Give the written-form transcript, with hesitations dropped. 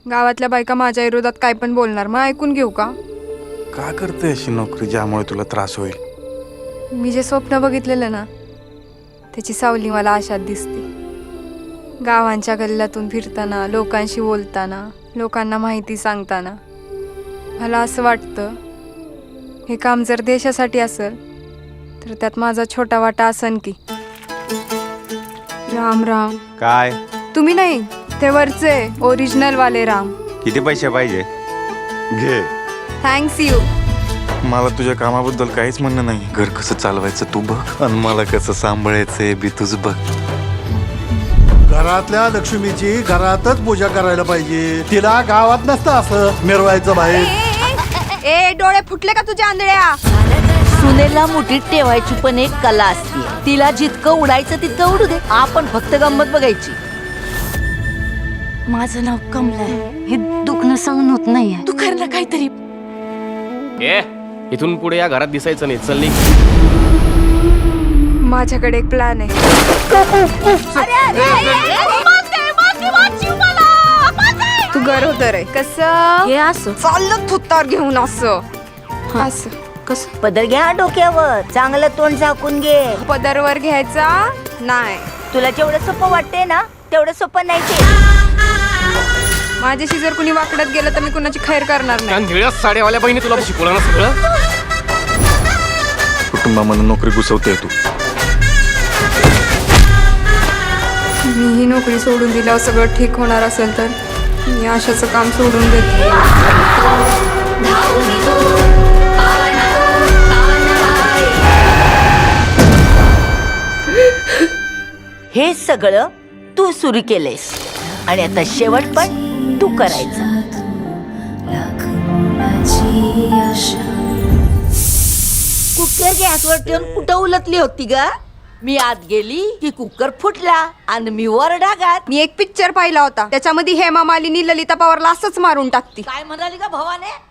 गावातल्या बायका माझ्या विरोधात काय पण बोलणार, मग ऐकून घेऊ का? का करते अशी नोकरी ज्यामुळे तुला त्रास होईल? मी जे स्वप्न बघितलेलं ना त्याची सावली मला आशात दिसते. गावांच्या गल्ल्यातून फिरताना, लोकांशी बोलताना, लोकांना माहिती सांगताना मला असं वाटतं हे काम जर देशासाठी असेल तर त्यात माझा छोटा वाटा असन की. राम राम. काय? तुम्ही नाही, ते वरचे ओरिजिनल वाले राम. किती पैसे पाहिजे? घे. Thanks you. मला तुझ्या कामाबद्दल काहीच म्हणणं नाही. घर कसं चालवायचं तू बघ, आणि मला कसं सांभाळायचंय बी तुझ बघ. घरातल्या लक्ष्मीची घरातच पूजा करायला पाहिजे, तिला गावात नसतं असं मिरवायचं बाहेर. ए डोळे फुटले का तुझ्या आंधळ्या? सुनेला मुठीत ठेवायची पण एक कला असते. तिला जितकं उडायचं तितकं उडू दे, आपण फक्त गंमत बघायची. माझं नाव कमला आहे. हे दुखणं सहन होत नाहीये. तू कर ना काहीतरी. इथून पुढे या घरात दिसायचं नाही. चल निघ. माझ्याकडे एक प्लॅन आहे. तू गरोदर आहे. कसं? हे असं चाललं थुत्तार घेऊन असं असं. कसं? पदर घ्या डोक्यावर, चांगलं तोंड झाकून घे. पदरवर घ्यायचा नाही. तुला जेवढं सोपं वाटते ना तेवढं सोपं नाही ते. माझ्याशी जर कुणी वाकडत गेलं तर मी कुणाची खैर करणार नाही. निळ्या साड्यावाल्या बहिणी तुला शिकवलं ना सगळं. कुटुंबामध्ये नोकरी घुसवते तू. मी ही नोकरी सोडून दिल्यावर सगळं ठीक होणार असेल तर मी आशाचं काम सोडून देते. हे सगळं तू सुरू केलेस आणि आता शेवट पण तू करायचं. कुकर गॅसवर ठेवून कुठं उलटली होती ग? मी आत गेली की कुकर फुटला आणि मी वर डागात. मी एक पिक्चर पाहिला होता, त्याच्यामध्ये हेमा मालिनी ललिता पवारला असंच मारून टाकती. काय म्हणाली का भावाने?